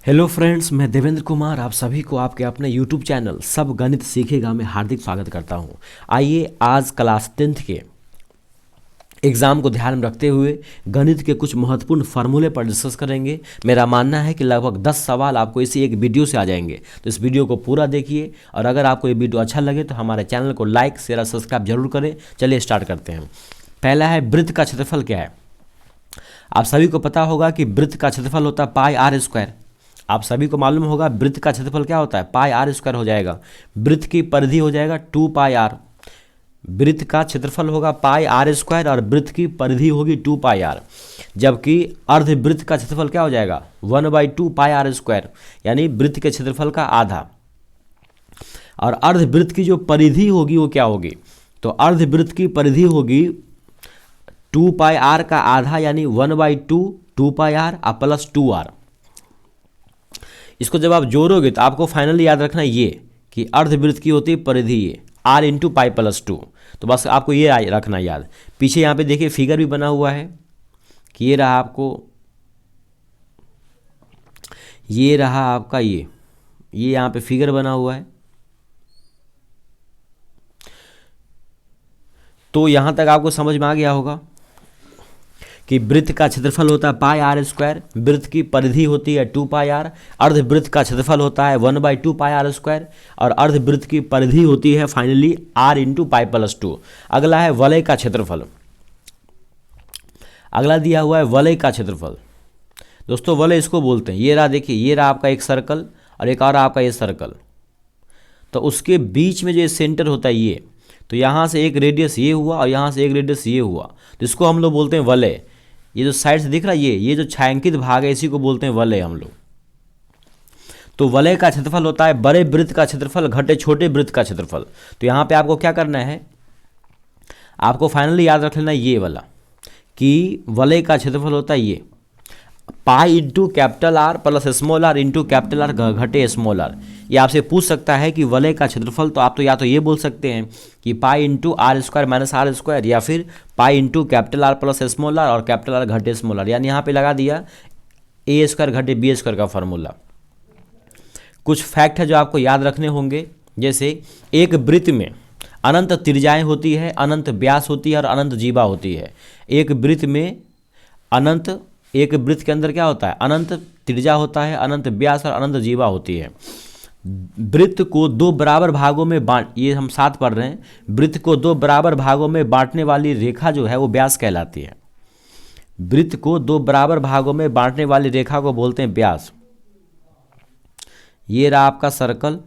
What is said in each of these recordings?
Hello friends, मैं देवेंद्र कुमार आप सभी को आपके अपने यूट्यूब चैनल सब गणित सीखेगा में हार्दिक स्वागत करता हूं। आइए आज क्लास 10th के एग्ज़ाम को ध्यान में रखते हुए गणित के कुछ महत्वपूर्ण फार्मूले पर डिस्कस करेंगे। मेरा मानना है कि लगभग 10 सवाल आपको इसी एक वीडियो से आ जाएंगे, तो इस वीडियो को पूरा देखिए और अगर आपको ये वीडियो अच्छा लगे तो हमारे चैनल को लाइक शेयर और सब्सक्राइब जरूर करें। चलिए स्टार्ट करते हैं। पहला है वृत्त का क्षेत्रफल क्या है। आप सभी को पता होगा कि वृत्त का क्षेत्रफल होता है पाई आर स्क्वायर। आप सभी को मालूम होगा वृत्त का क्षेत्रफल क्या होता है, पाई आर स्क्वायर हो जाएगा। वृत्त की परिधि हो जाएगा 2 पाई आर। वृत्त का क्षेत्रफल होगा पाई आर स्क्वायर और वृत्त की परिधि होगी 2 पाई आर। जबकि अर्धवृत्त का क्षेत्रफल क्या हो जाएगा 1/2 पाई आर स्क्वायर, यानी वृत्त के क्षेत्रफल का आधा। और अर्धवृत्त की जो परिधि होगी वो क्या होगी, तो अर्धवृत्त की परिधि होगी 2 पाई आर का आधा, यानी 1/2 2 पाई आर प्लस 2r। इसको जब आप जोड़ोगे तो आपको फाइनली याद रखना ये कि अर्धवृत्त की होती है परिधि ये r इंटू पाई प्लस 2। तो बस आपको ये रखना याद। पीछे यहाँ पे देखिए फिगर भी बना हुआ है कि ये रहा आपका ये यहाँ पे फिगर बना हुआ है। तो यहाँ तक आपको समझ में आ गया होगा कि वृत्त का क्षेत्रफल होता है पाई आर स्क्वायर, वृत्त की परिधि होती है 2 पाई आर, अर्धवृत्त का क्षेत्रफल होता है 1/2 पाई आर स्क्वायर और अर्धवृत्त की परिधि होती है finally r into pi plus 2। अगला है वलय का क्षेत्रफल। अगला दिया हुआ है वलय का क्षेत्रफल। दोस्तों वलय इसको बोलते हैं, ये रहा देखिए, ये रहा आपका एक सर्कल और एक और आपका ये सर्कल, तो उसके बीच में जो सेंटर होता है ये, तो यहाँ से एक रेडियस ये हुआ और यहाँ से एक रेडियस ये हुआ, तो इसको हम लोग बोलते हैं वलय। ये जो साइड से दिख रहा है ये जो छायांकित भाग है इसी को बोलते हैं वलय हम लोग। तो वलय का क्षेत्रफल होता है बड़े वृत्त का क्षेत्रफल घटे छोटे वृत्त का क्षेत्रफल। तो यहाँ पे आपको क्या करना है, आपको फाइनली याद रख लेना ये वाला कि वलय का क्षेत्रफल होता है ये pi into capital R plus small R into capital R घटे स्मॉल आर। ये आपसे पूछ सकता है कि वलय का क्षेत्रफल, तो आप तो या तो ये बोल सकते हैं कि pi into R square minus R square, या फिर pi into capital R plus small R और कैपिटल आर घटे स्मॉल आर, यानी यहाँ पे लगा दिया ए स्क्वायर घटे बी स्क्वायर का फॉर्मूला। कुछ फैक्ट है जो आपको याद रखने होंगे, जैसे एक वृत्त में अनंत त्रिज्याएं होती है, अनंत व्यास होती है और अनंत जीवा होती है। एक वृत्त में एक वृत्त के अंदर क्या होता है, अनंत त्रिज्या होता है, अनंत व्यास और अनंत जीवा होती है। वृत्त को 2 बराबर भागों में ये हम 7 पढ़ रहे हैं। वृत्त को 2 बराबर भागों में बांटने वाली रेखा जो है वो व्यास कहलाती है। वृत्त को 2 बराबर भागों में बांटने वाली रेखा को बोलते हैं व्यास। ये रहा आपका सर्कल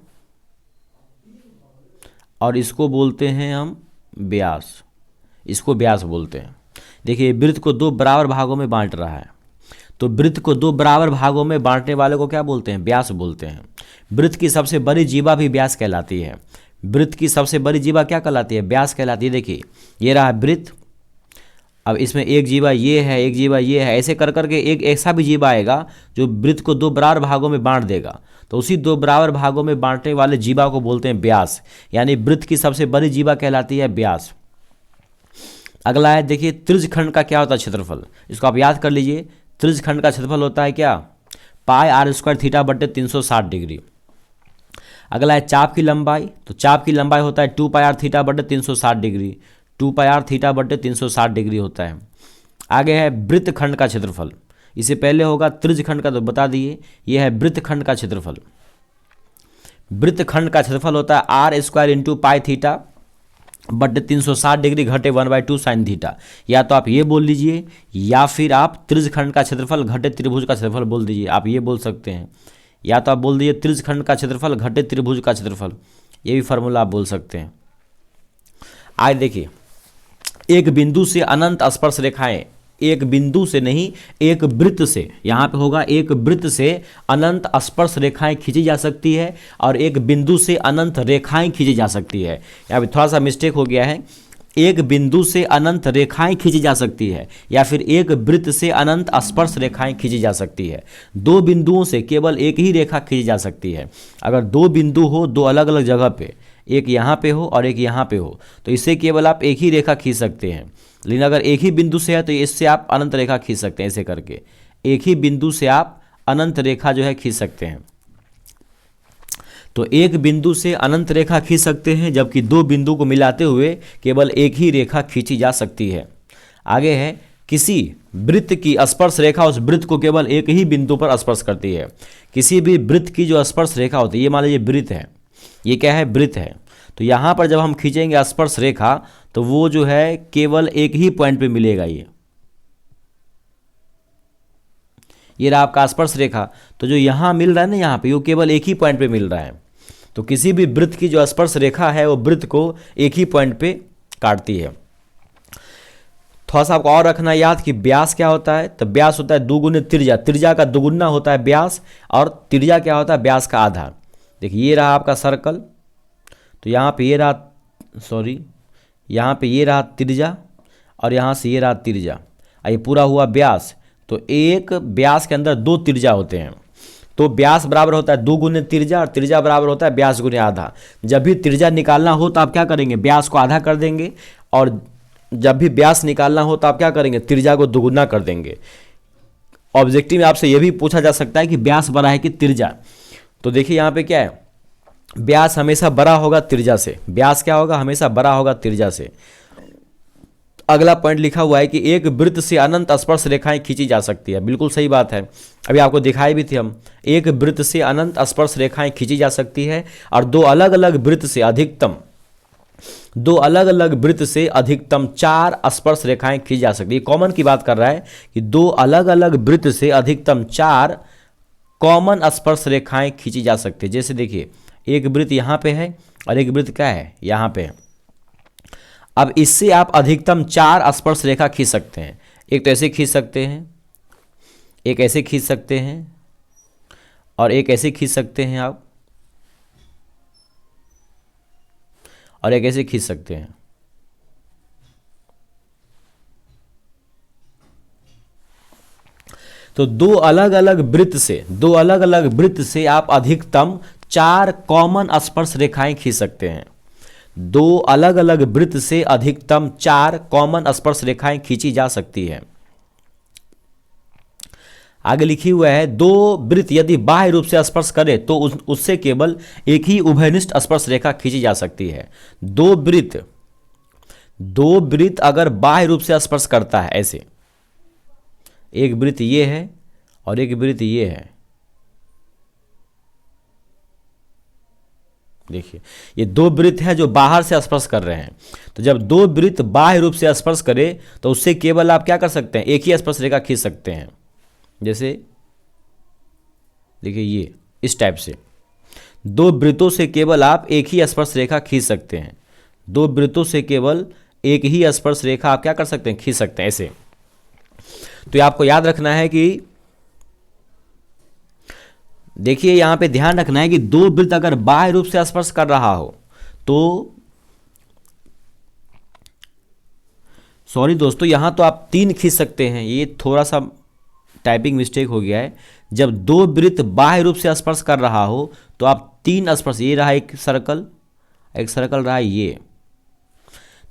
और इसको बोलते हैं हम व्यास, इसको व्यास बोलते हैं। देखिए वृत्त को 2 बराबर भागों में बांट रहा है, तो वृत्त को 2 बराबर भागों में बांटने वाले को क्या बोलते हैं, व्यास बोलते हैं। वृत्त की सबसे बड़ी जीवा भी व्यास कहलाती है। वृत्त की सबसे बड़ी जीवा क्या कहलाती है, व्यास कहलाती है। देखिए ये रहा वृत्त, अब इसमें एक जीवा ये है, एक जीवा ये है, ऐसे कर करके एक ऐसा भी जीवा आएगा जो वृत्त को 2 बराबर भागों में बांट देगा, तो उसी 2 बराबर भागों में बांटने वाले जीवा को बोलते हैं व्यास, यानी वृत्त की सबसे बड़ी जीवा कहलाती है व्यास। अगला है देखिए त्रिज्यखंड का क्या होता है क्षेत्रफल, इसको आप याद कर लीजिए। त्रिज्यखंड का क्षेत्रफल होता है क्या, पाई आर स्क्वायर थीटा बटे 360 डिग्री। अगला है चाप की लंबाई, तो चाप की लंबाई होता है 2 पाई आर थीटा बटे 360 डिग्री, 2 पाई आर थीटा बटे 360 डिग्री होता है। आगे है वृत्तखंड का क्षेत्रफल, इससे पहले होगा त्रिज्यखंड का, तो बता दिए ये है वृत्तखंड का क्षेत्रफल। वृत्तखंड का क्षेत्रफल होता है R square into pi theta बटे 360 डिग्री घटे 1/2 साइन थीटा। या तो आप ये बोल लीजिए या फिर आप त्रिज्यखंड का क्षेत्रफल घटे त्रिभुज का क्षेत्रफल बोल दीजिए, आप ये बोल सकते हैं। या तो आप बोल दीजिए त्रिज्यखंड का क्षेत्रफल घटे त्रिभुज का क्षेत्रफल, ये भी फार्मूला आप बोल सकते हैं। आज देखिए एक बिंदु से अनंत स्पर्श रेखाएं, एक बिंदु से नहीं एक वृत्त से, यहाँ पे होगा एक वृत्त से अनंत स्पर्श रेखाएं खींची जा सकती है और एक बिंदु से अनंत रेखाएं खींची जा सकती है। यहाँ पे थोड़ा सा मिस्टेक हो गया है, एक बिंदु से अनंत रेखाएं खींची जा सकती है या फिर एक वृत्त से अनंत स्पर्श रेखाएं खींची जा सकती है। 2 बिंदुओं से केवल एक ही रेखा खींची जा सकती है। अगर 2 बिंदु हो 2 अलग अलग जगह पे, एक यहाँ पे हो और एक यहाँ पे हो, तो इससे केवल आप एक ही रेखा खींच सकते हैं। लेकिन अगर एक ही बिंदु से है तो इससे आप अनंत रेखा खींच सकते हैं। ऐसे करके एक ही बिंदु से आप अनंत रेखा जो है खींच सकते हैं। तो एक बिंदु से अनंत रेखा खींच सकते हैं, जबकि दो बिंदु को मिलाते हुए केवल एक ही रेखा खींची जा सकती है। आगे है, किसी वृत्त की स्पर्श रेखा उस वृत्त को केवल एक ही बिंदु पर स्पर्श करती है। किसी भी वृत्त की जो स्पर्श रेखा होती है, ये मान लीजिए वृत्त है, ये क्या है, वृत्त है, तो यहाँ पर जब हम खींचेंगे स्पर्श रेखा तो वो जो है केवल एक ही पॉइंट पे मिलेगा। ये रहा आपका स्पर्श रेखा, तो जो यहाँ मिल रहा है ना, यहाँ पे वो केवल एक ही पॉइंट पे मिल रहा है। तो किसी भी वृत्त की जो स्पर्श रेखा है वो वृत्त को एक ही पॉइंट पे काटती है। थोड़ा सा आपको और रखना याद कि व्यास क्या होता है, तो व्यास होता है दुगुने त्रिज्या, त्रिज्या का दुगुना होता है व्यास, और त्रिज्या क्या होता है, व्यास का आधा। देखिए ये रहा आपका सर्कल, तो यहाँ पे ये रहा, सॉरी यहाँ पे ये रहा त्रिज्या, और यहाँ से ये रहा त्रिज्या, ये पूरा हुआ व्यास। तो एक व्यास के अंदर दो त्रिज्या होते हैं, तो व्यास बराबर होता है 2 गुने त्रिज्या, और त्रिज्या बराबर होता है व्यास गुने आधा। जब भी त्रिज्या निकालना हो तो आप क्या करेंगे, व्यास को आधा कर देंगे, और जब भी व्यास निकालना हो तो आप क्या करेंगे, त्रिज्या को दुगुना कर देंगे। ऑब्जेक्टिव में आपसे यह भी पूछा जा सकता है कि व्यास बड़ा है कि त्रिज्या। तो देखिए यहाँ पे क्या है, व्यास हमेशा बड़ा होगा त्रिज्या से, व्यास क्या होगा, हमेशा बड़ा होगा त्रिज्या से। अगला पॉइंट लिखा हुआ है कि एक वृत्त से अनंत स्पर्श रेखाएं खींची जा सकती है। बिल्कुल सही बात है, अभी आपको दिखाई भी थी हम, एक वृत्त से अनंत स्पर्श रेखाएं खींची जा सकती है, और दो अलग अलग वृत्त से अधिकतम 4 स्पर्श रेखाएं खींची जा सकती है। कॉमन की बात कर रहा है कि दो अलग अलग वृत्त से अधिकतम 4 कॉमन स्पर्श रेखाएं खींची जा सकती है। जैसे देखिए एक वृत्त यहाँ पे है और एक वृत्त क्या है, यहाँ पे है। अब इससे आप अधिकतम 4 स्पर्श रेखा खींच सकते हैं। एक तो ऐसे खींच सकते हैं, एक ऐसे खींच सकते हैं, और एक ऐसे खींच सकते हैं आप, और एक ऐसे खींच सकते हैं। तो दो अलग अलग वृत्त से आप अधिकतम 4 कॉमन स्पर्श रेखाएं खींच सकते हैं। दो अलग अलग वृत्त से अधिकतम 4 कॉमन स्पर्श रेखाएं खींची जा सकती है। आगे लिखी हुआ है, दो वृत्त यदि बाह्य रूप से स्पर्श करे तो उससे केवल एक ही उभयनिष्ठ स्पर्श रेखा खींची जा सकती है। दो वृत्त अगर बाह्य रूप से स्पर्श करता है, ऐसे एक वृत्त ये है और एक वृत्त ये है, देखिए ये दो वृत्त है जो बाहर से स्पर्श कर रहे हैं। तो जब दो वृत्त बाह्य रूप से स्पर्श करे तो उससे केवल आप क्या कर सकते हैं, एक ही स्पर्श रेखा खींच सकते हैं। जैसे देखिए ये इस टाइप से दो वृत्तों से केवल आप एक ही स्पर्श रेखा खींच सकते हैं। दो वृत्तों से केवल एक ही स्पर्श रेखा आप क्या कर सकते हैं, खींच सकते हैं ऐसे। तो ये आपको याद रखना है कि देखिए यहां पे ध्यान रखना है कि दो वृत्त अगर बाह्य रूप से स्पर्श कर रहा हो तो, सॉरी दोस्तों, यहां तो आप 3 खींच सकते हैं, ये थोड़ा सा टाइपिंग मिस्टेक हो गया है। जब दो वृत्त बाह्य रूप से स्पर्श कर रहा हो तो आप 3 स्पर्श, ये रहा एक सर्कल रहा ये,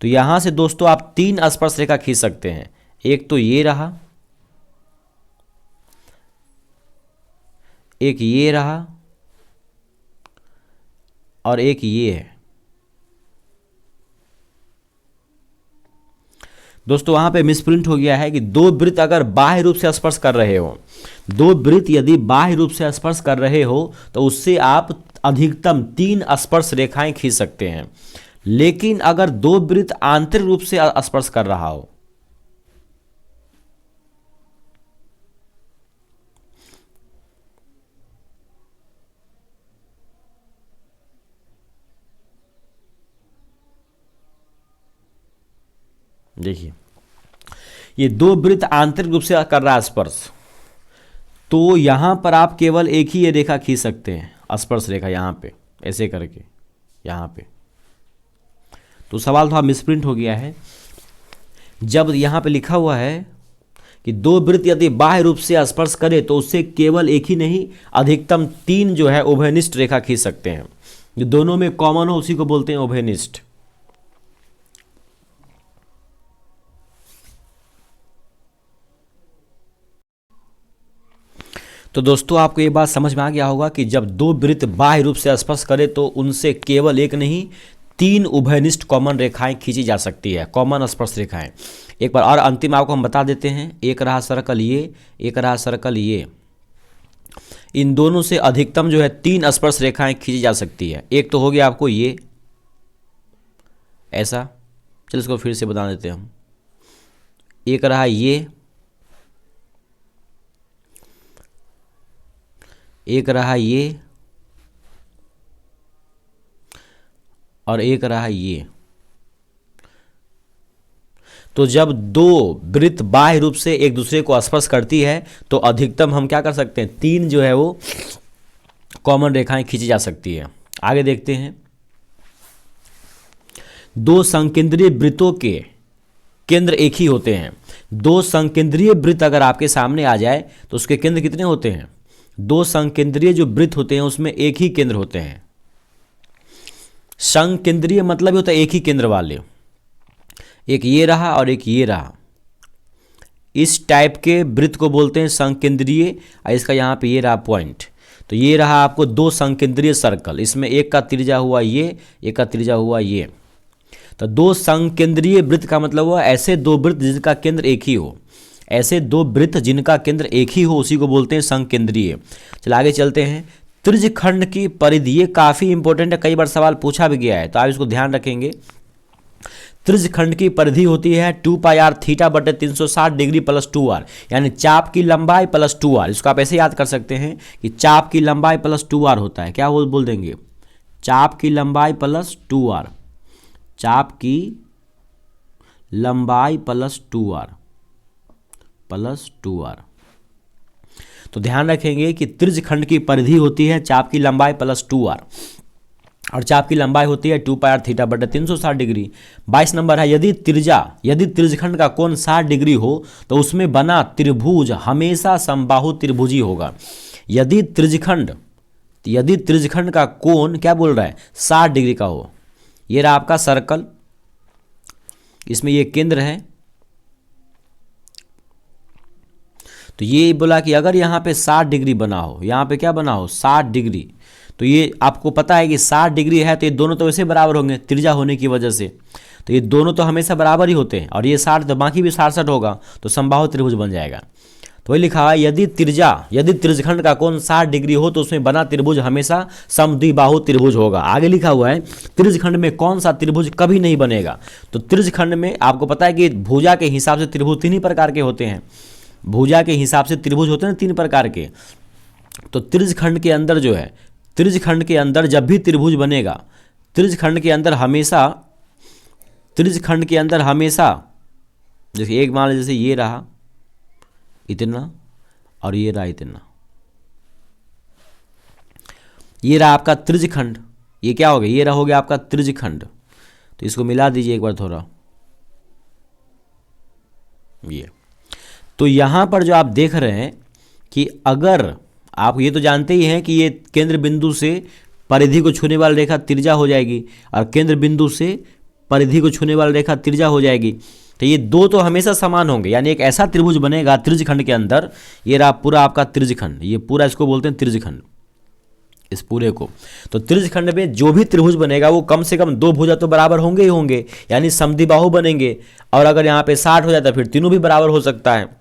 तो यहां से दोस्तों आप 3 स्पर्श रेखा खींच सकते हैं। एक तो ये रहा, एक ये रहा, और एक ये है। दोस्तों वहां पे मिसप्रिंट हो गया है कि दो वृत्त अगर बाह्य रूप से स्पर्श कर रहे हो, दो वृत्त यदि बाह्य रूप से स्पर्श कर रहे हो तो उससे आप अधिकतम 3 स्पर्श रेखाएं खींच सकते हैं। लेकिन अगर दो वृत्त आंतरिक रूप से स्पर्श कर रहा हो, देखिए ये दो वृत्त आंतरिक रूप से कर रहा है स्पर्श, तो यहां पर आप केवल एक ही ये रेखा खींच सकते हैं, स्पर्श रेखा, यहां पे ऐसे करके यहां पे। तो सवाल थोड़ा मिसप्रिंट हो गया है। जब यहां पे लिखा हुआ है कि दो वृत्त यदि बाह्य रूप से स्पर्श करे तो उससे केवल एक ही नहीं, अधिकतम 3 जो है उभयनिष्ठ रेखा खींच सकते हैं। जो दोनों में कॉमन हो उसी को बोलते हैं उभयनिष्ठ। तो तो दोस्तों आपको ये बात समझ में आ गया होगा कि जब दो वृत्त बाह्य रूप से स्पर्श करें तो उनसे केवल एक नहीं 3 उभयनिष्ठ कॉमन रेखाएं खींची जा सकती है, कॉमन स्पर्श रेखाएं। एक बार और अंतिम आपको हम बता देते हैं, एक रहा सर्कल ये, एक रहा सर्कल ये, इन दोनों से अधिकतम जो है 3 स्पर्श रेखाएं खींची जा सकती है। एक तो हो गया आपको ये ऐसा, चलो इसको फिर से बता देते हैं हम, एक रहा ये, एक रहा ये, और एक रहा ये। तो जब दो वृत्त बाह्य रूप से एक दूसरे को स्पर्श करती है तो अधिकतम हम क्या कर सकते हैं, 3 जो है वो कॉमन रेखाएं खींची जा सकती है। आगे देखते हैं, दो संकेंद्रीय वृत्तों के केंद्र एक ही होते हैं। दो संकेंद्रीय वृत्त अगर आपके सामने आ जाए तो उसके केंद्र कितने होते हैं, 2 संकेंद्रीय जो वृत्त होते हैं उसमें एक ही केंद्र होते हैं। संकेंद्रीय मतलब होता है एक ही केंद्र वाले, एक ये रहा और एक ये रहा, इस टाइप के वृत्त को बोलते हैं संकेंद्रीय। और इसका यहाँ पे ये रहा पॉइंट, तो ये रहा आपको 2 संकेंद्रीय सर्कल, इसमें एक का त्रिज्या हुआ ये, एक का त्रिज्या हुआ ये। तो 2 संकेंद्रीय वृत्त का मतलब हुआ ऐसे 2 वृत्त जिनका केंद्र एक ही हो, ऐसे 2 वृत्त जिनका केंद्र एक ही हो उसी को बोलते हैं संकेंद्रीय। चल आगे चलते हैं, त्रिज्यखंड की परिधि, ये काफ़ी इंपॉर्टेंट है, कई बार सवाल पूछा भी गया है तो आप इसको ध्यान रखेंगे। त्रिज्यखंड की परिधि होती है 2πr थीटा बटे 360 डिग्री प्लस 2r, यानी चाप की लंबाई प्लस 2r। इसको आप ऐसे याद कर सकते हैं कि चाप की लंबाई प्लस 2r होता है, क्या बोल देंगे, चाप की लंबाई प्लस 2r, चाप की लंबाई प्लस 2r, प्लस 2r। तो ध्यान रखेंगे कि त्रिज्यखंड की परिधि होती है चाप की लंबाई प्लस 2r और चाप की लंबाई होती है 2πr थीटा बटे 360 डिग्री। 22 नंबर है, यदि त्रिज्यखंड का कोण 60 डिग्री हो तो उसमें बना त्रिभुज हमेशा समबाहु त्रिभुजी होगा। यदि त्रिज्यखंड का कोण क्या बोल रहा है, 60 डिग्री का हो। ये रहा आपका सर्कल, इसमें ये केंद्र है, तो ये बोला कि अगर यहाँ पे 60 डिग्री बना हो, यहाँ पे क्या बना हो 60 डिग्री, तो ये आपको पता है कि 60 डिग्री है तो ये दोनों तो वैसे बराबर होंगे त्रिज्या होने की वजह से, तो ये दोनों तो हमेशा बराबर ही होते हैं और ये 60 तो बाकी भी 67 होगा, तो समबाहु त्रिभुज बन जाएगा। तो वही लिखा हुआ है, यदि त्रिज्यखंड का कोण 60 डिग्री हो तो उसमें बना त्रिभुज हमेशा समद्विबाहु त्रिभुज होगा। आगे लिखा हुआ है, त्रिज्यखंड में कौन सा त्रिभुज कभी नहीं बनेगा। तो त्रिज्यखंड में आपको पता है कि भुजा के हिसाब से त्रिभुज 3 ही प्रकार के होते हैं, भुजा के हिसाब से त्रिभुज होते हैं 3 प्रकार के। तो त्रिज्यखंड के अंदर जो है, त्रिज्यखंड के अंदर जब भी त्रिभुज बनेगा, त्रिज्यखंड के अंदर हमेशा जैसे एक मान लीजिए जैसे ये रहा इतना और ये रहा इतना, ये रहा आपका त्रिज्यखंड, ये क्या हो गया, ये रहा हो गया आपका त्रिज्यखंड। तो इसको मिला दीजिए एक बार थोड़ा, ये तो यहाँ पर जो आप देख रहे हैं कि अगर आप ये तो जानते ही हैं कि ये केंद्र बिंदु से परिधि को छूने वाली रेखा त्रिज्या हो जाएगी और केंद्र बिंदु से परिधि को छूने वाली रेखा त्रिज्या हो जाएगी, तो ये दो तो हमेशा समान होंगे, यानी एक ऐसा त्रिभुज बनेगा त्रिज्यखंड के अंदर। ये रहा पूरा आपका त्रिज्यखंड, ये पूरा इसको बोलते हैं त्रिज्यखंड, इस पूरे को। तो त्रिज्यखंड में जो भी त्रिभुज बनेगा वो कम से कम 2 भुजा तो बराबर होंगे ही होंगे, यानी समद्विबाहु बनेंगे। और अगर यहाँ पे 60 हो जाता है फिर तीनों भी बराबर हो सकता है।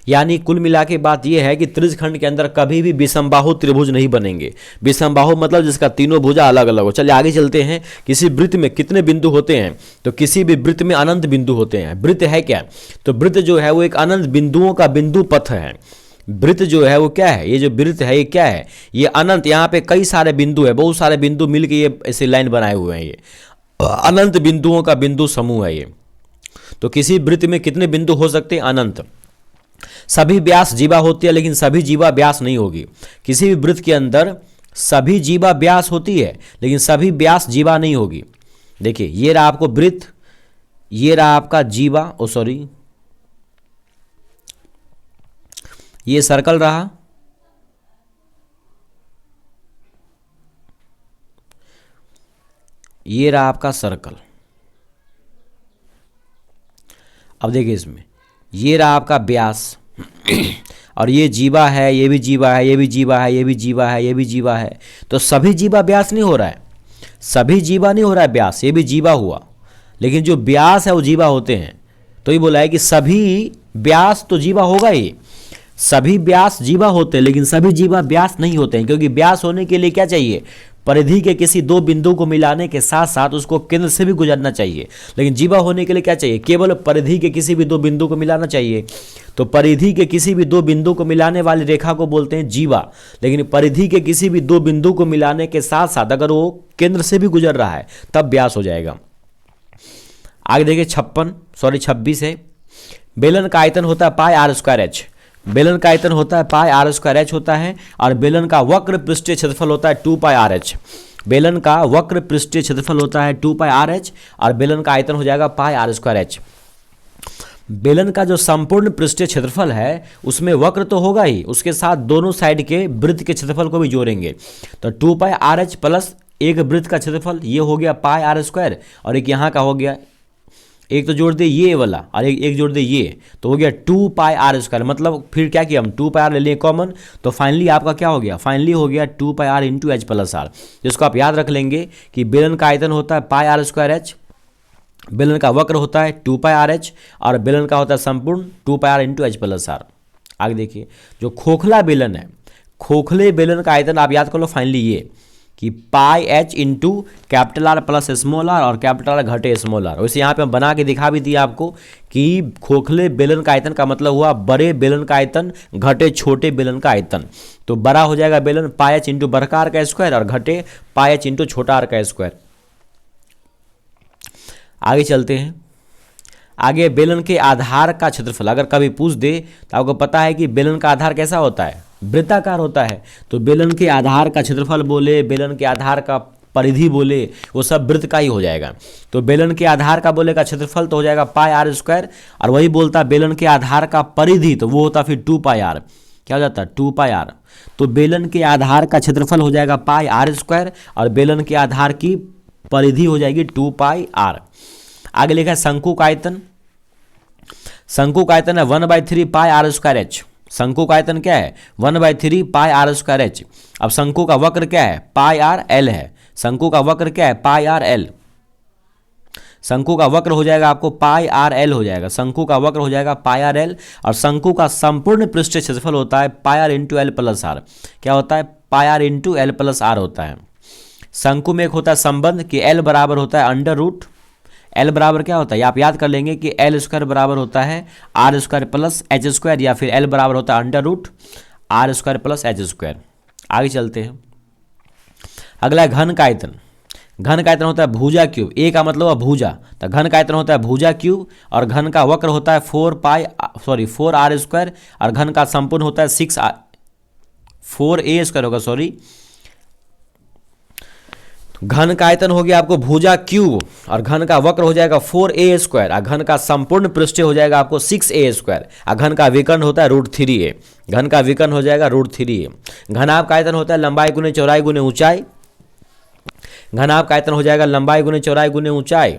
यानी कुल मिला के बात यह है कि त्रिज्यखंड के अंदर कभी भी विषमबाहु त्रिभुज नहीं बनेंगे। विषमबाहु मतलब जिसका तीनों भुजा अलग अलग हो। चलिए आगे चलते हैं, किसी वृत्त में कितने बिंदु होते हैं, तो किसी भी वृत्त में अनंत बिंदु होते हैं। वृत्त है क्या, तो वृत्त जो है वो एक अनंत बिंदुओं का बिंदु पथ है। वृत्त जो है वो क्या है, ये जो वृत्त है ये क्या है, ये अनंत, यहाँ पे कई सारे बिंदु है, बहुत सारे बिंदु मिलकर ये ऐसे लाइन बनाए हुए हैं, ये अनंत बिंदुओं का बिंदु समूह है ये। तो किसी वृत्त में कितने बिंदु हो सकते हैं, अनंत। सभी व्यास जीवा होती है लेकिन सभी जीवा व्यास नहीं होगी। किसी भी वृत्त के अंदर सभी जीवा व्यास होती है लेकिन सभी व्यास जीवा नहीं होगी। देखिए ये रहा आपको वृत्त, ये रहा आपका जीवा, ये सर्कल रहा, ये रहा आपका सर्कल। अब देखिए इसमें ये रहा आपका व्यास और ये जीवा है, ये भी जीवा है, ये भी जीवा है, ये भी जीवा है, ये भी जीवा है, तो सभी जीवा व्यास नहीं हो रहा है, सभी जीवा नहीं हो रहा है व्यास, ये भी जीवा हुआ, लेकिन जो व्यास है वो जीवा होते हैं। तो ये बोला है कि सभी व्यास तो जीवा होगा ही, सभी व्यास जीवा होते हैं, लेकिन सभी जीवा व्यास नहीं होते हैं, क्योंकि व्यास होने के लिए क्या चाहिए, परिधि के किसी दो बिंदु को मिलाने के साथ साथ उसको केंद्र से भी गुजरना चाहिए। लेकिन जीवा होने के लिए क्या चाहिए, केवल परिधि के किसी भी दो बिंदु को मिलाना चाहिए। तो परिधि के किसी भी दो बिंदु को मिलाने वाली रेखा को बोलते हैं जीवा, लेकिन परिधि के किसी भी दो बिंदु को मिलाने के साथ साथ अगर वो केंद्र से भी गुजर रहा है तब व्यास हो जाएगा। आगे देखिए 26 है। बेलन का आयतन होता है पाई आर स्क्वायर एच, बेलन का आयतन होता है पाई आर स्क्वायर एच होता है, और बेलन का वक्र पृष्ठीय क्षेत्रफल होता है 2 पाई आर एच। बेलन का वक्र पृष्ठीय क्षेत्रफल होता है 2 पाई आर एच, और बेलन का आयतन हो जाएगा पाई आर स्क्वायर एच। बेलन का जो संपूर्ण पृष्ठीय क्षेत्रफल है उसमें वक्र तो होगा ही, उसके साथ दोनों साइड के वृत्त के क्षेत्रफल को भी जोड़ेंगे। तो 2 पाई आर एच प्लस एक वृत्त का क्षेत्रफल, ये हो गया पाई आर स्क्वायर, और एक यहाँ का हो गया, एक तो जोड़ दे ये वाला और एक जोड़ दे ये, तो हो गया 2 पाई आर स्क्वायर। मतलब फिर क्या किया हम, 2 पाई आर ले लिए कॉमन, तो फाइनली आपका क्या हो गया, फाइनली हो गया 2 pi R into H plus R, जिसको आप याद रख लेंगे कि बेलन का आयतन होता है पाई आर स्क्वायर एच, बेलन का वक्र होता है 2 पाई आर एच, और बेलन का होता है संपूर्ण 2 pi R into H plus R. आगे देखिए जो खोखला बेलन है, खोखले बेलन का आयतन आप याद कर लो फाइनली ये कि pi H into capital R plus small R, और कैपिटल आर घटे स्मॉल आर। वैसे यहाँ पे हम बना के दिखा भी दिया आपको कि खोखले बेलन का आयतन का मतलब हुआ बड़े बेलन का आयतन घटे छोटे बेलन का आयतन। तो बड़ा हो जाएगा बेलन पाई एच इंटू बड़का आर का स्क्वायर, और घटे पाई एच इंटू छोटा आर का स्क्वायर। आगे चलते हैं। आगे बेलन के आधार का क्षेत्रफल अगर कभी पूछ दे तो आपको पता है कि बेलन का आधार कैसा होता है, वृत्ताकार होता है। तो बेलन के आधार का क्षेत्रफल बोले, बेलन के आधार का परिधि बोले, वो सब वृत्त का ही हो जाएगा। तो बेलन के आधार का बोले का क्षेत्रफल तो हो जाएगा पाई आर स्क्वायर, और वही बोलता बेलन के आधार का परिधि तो वो होता फिर 2 पाई आर। क्या हो जाता है 2 पाई आर। तो बेलन के आधार का क्षेत्रफल हो जाएगा पाई आर स्क्वायर, और बेलन के आधार की परिधि हो जाएगी 2 पाई आर। आगे लिखा है शंकु का आयतन, शंकु का आयतन है 1/3 पाई आर स्क्वायर एच। शंकु का आयतन क्या है 1/3 पाई आर स्क्वायर एच। अब शंकु का वक्र क्या है पाई आर एल है, शंकु का वक्र क्या है पाई आर एल। शंकु का वक्र हो जाएगा आपको पाई आर एल हो जाएगा, शंकु का वक्र हो जाएगा पाई आर एल, और शंकु का संपूर्ण पृष्ठीय क्षेत्रफल होता है pi R into L plus R. क्या होता है pi R into L plus R होता है। शंकु में एक होता है संबंध कि एल बराबर होता है अंडर रूट, एल बराबर क्या होता है आप याद कर लेंगे कि एल स्क्वायर बराबर होता है R square plus H square, या फिर एल बराबर होता है under root R square plus H square. आगे चलते हैं। अगला है घन का आयतन। घन का आयतन होता है भुजा क्यूब, ए का मतलब है भुजा, तो घन का आयतन होता है भुजा क्यूब, और घन का वक्र होता है 4 आर स्क्वायर, और घन का संपूर्ण होता है 4 ए स्क्वायर होगा घन का आयतन हो गया आपको भुजा क्यूब, और घन का वक्र हो जाएगा 4 ए स्क्वायर, और घन का संपूर्ण पृष्ठ हो जाएगा आपको 6 ए स्क्वायर, और घन का विकर्ण होता है √3a, घन का विकर्ण हो जाएगा √3a। घनाभ का आयतन होता है लंबाई गुने चौड़ाई गुने ऊंचाई, घनाभ का आयतन हो जाएगा लंबाई गुने चौड़ाई गुने ऊंचाई,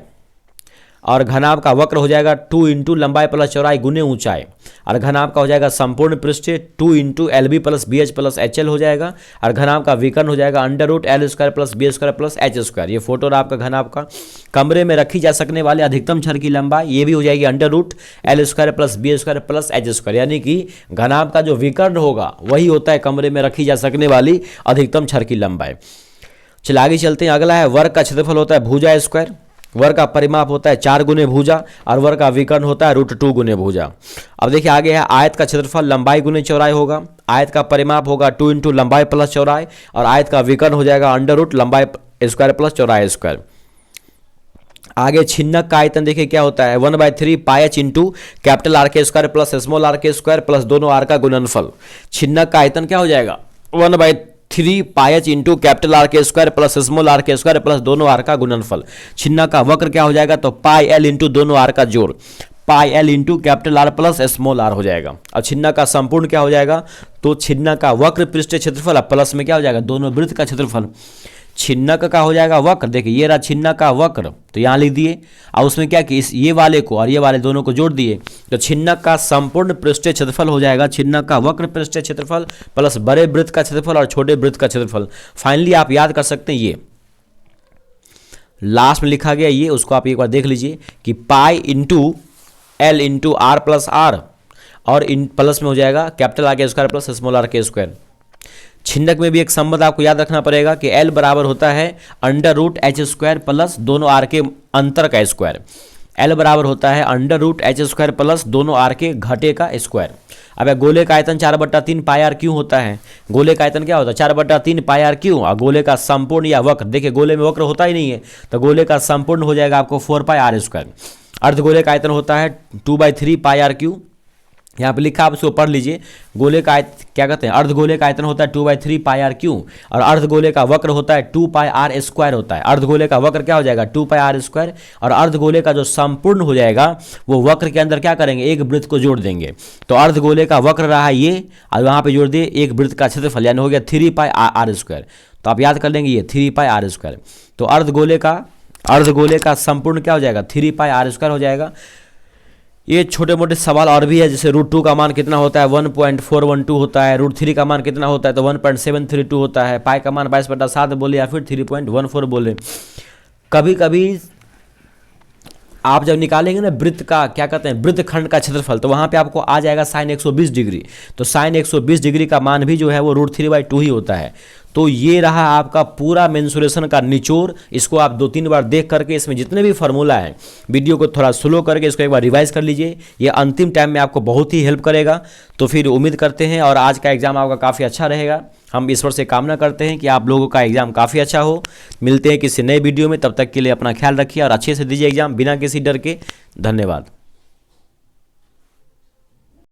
और घनाभ का वक्र हो जाएगा 2 इंटू लंबाई प्लस चौड़ाई गुने ऊंचाई, और घनाभ का हो जाएगा संपूर्ण पृष्ठ 2 into L B plus B H plus H L हो जाएगा, और घनाभ का विकर्ण हो जाएगा under root L square plus B square plus H square. ये फोटो रहा आपका घनाभ का। कमरे में रखी जा सकने वाले अधिकतम छड़ की लंबाई ये भी हो जाएगी under root L square plus B square plus H square, यानी कि घनाभ का जो विकर्ण होगा वही होता है कमरे में रखी जा सकने वाली अधिकतम छड़ की लंबाई। चलिए आगे चलते हैं। अगला है वर्ग का क्षेत्रफल होता है भुजा स्क्वायर, वर्ग का परिमाप होता है 4 गुने भुजा, और वर्ग का विकर्ण होता है √2 गुने भुजा। अब देखिए आगे है आयत का क्षेत्रफल लंबाई गुने चौड़ाई होगा, आयत का परिमाप होगा 2 इंटू लंबाई प्लस चौड़ाई, और आयत का विकर्ण हो जाएगा अंडर रूट लंबाई स्क्वायर प्लस चौड़ाई स्क्वायर। आगे छिन्नक का आयतन देखिए क्या होता है 1/3 पाई एच इंटू कैपिटल आर के स्क्वायर प्लस स्मॉल आर के स्क्वायर प्लस दोनों आर का गुणनफल। छिन्नक का आयतन क्या हो जाएगा 1/3 पाई एच इंटू कैपिटल आर के स्क्वायर प्लस स्मॉल आर के स्क्वायर प्लस दोनों आर का गुणनफल। छिन्नक का वक्र क्या हो जाएगा तो पाई एल इंटू दोनों आर का जोड़, pi L into capital R plus small R हो जाएगा। और छिन्नक का संपूर्ण क्या हो जाएगा तो छिन्नक का वक्र पृष्ठीय क्षेत्रफल प्लस में क्या हो जाएगा दोनों वृत्त का क्षेत्रफल। छिन्नक का हो जाएगा वक्र, देखिए ये रहा छिन्नक का वक्र, तो यहाँ लिख दिए। और उसमें क्या कि इस ये वाले को और ये वाले दोनों को जोड़ दिए, तो छिन्नक का संपूर्ण पृष्ठीय क्षेत्रफल हो जाएगा छिन्नक का वक्र पृष्ठीय क्षेत्रफल प्लस बड़े वृत्त का क्षेत्रफल और छोटे वृत्त का क्षेत्रफल। फाइनली आप याद कर सकते हैं, ये लास्ट में लिखा गया ये, उसको आप एक बार देख लीजिए कि pi into L into R plus R, और इन प्लस में हो जाएगा कैपिटल आर के स्क्वायर प्लस स्मॉल आर के स्क्वायर। छिन्नक में भी एक संबंध आपको याद रखना पड़ेगा कि L बराबर होता है under root H square plus दोनों आर के अंतर का स्क्वायर। L बराबर होता है under root H square plus दोनों आर के घटे का स्क्वायर। अब गोले का आयतन 4/3 पाई आर क्यों होता है? गोले का आयतन क्या होता है? 4/3 पाई आर क्यों? और गोले का संपूर्ण या वक्र, देखिए गोले में वक्र होता ही नहीं है, तो गोले का संपूर्ण हो जाएगा आपको 4 पाई आर स्क्वायर। अर्धगोले का आयतन होता है 2/3 पाई आर क्यू, यहाँ पे लिखा आप इसको पढ़ लीजिए। गोले का क्या कहते हैं? अर्धगोले का आयतन होता है 2/3 पाई आर क्यू, और अर्धगोले का वक्र होता है 2 पाई आर स्क्वायर होता है। अर्धगोले का वक्र क्या हो जाएगा? 2 पाई आर स्क्वायर, और अर्धगोले का जो संपूर्ण हो जाएगा वो वक्र के अंदर क्या करेंगे? एक वृत्त को जोड़ देंगे। तो अर्धगोले का वक्र रहा ये, और वहाँ पे जोड़ दिए एक वृत्त का क्षेत्रफल, यानी हो गया 3 पाई आर स्क्वायर। तो आप याद कर लेंगे ये 3 पाई आर स्क्वायर। तो अर्धगोले का संपूर्ण क्या हो जाएगा? 3 पाई आर स्क्वायर हो जाएगा। ये छोटे मोटे सवाल और भी है, जैसे √2 का मान कितना होता है? 1.412 होता है। √3 का मान कितना होता है? तो 1.732 होता है। पाई का मान 22/7 बोले या फिर 3.14 बोले। कभी कभी आप जब निकालेंगे ना वृत्त का, क्या कहते हैं, वृत्त खंड का क्षेत्रफल, तो वहाँ पे आपको आ जाएगा sin 120 डिग्री। तो sin 120 डिग्री का मान भी जो है वो √3/2 ही होता है। तो ये रहा आपका पूरा मेंसुरेशन का निचोड़। इसको आप 2-3 बार देख करके इसमें जितने भी फार्मूला है, वीडियो को थोड़ा स्लो करके इसको एक बार रिवाइज कर लीजिए। ये अंतिम टाइम में आपको बहुत ही हेल्प करेगा। तो फिर उम्मीद करते हैं और आज का एग्ज़ाम आपका काफ़ी अच्छा रहेगा। हम ईश्वर से कामना करते हैं कि आप लोगों का एग्ज़ाम काफ़ी अच्छा हो। मिलते हैं किसी नए वीडियो में, तब तक के लिए अपना ख्याल रखिए और अच्छे से दीजिए एग्ज़ाम बिना किसी डर के। धन्यवाद।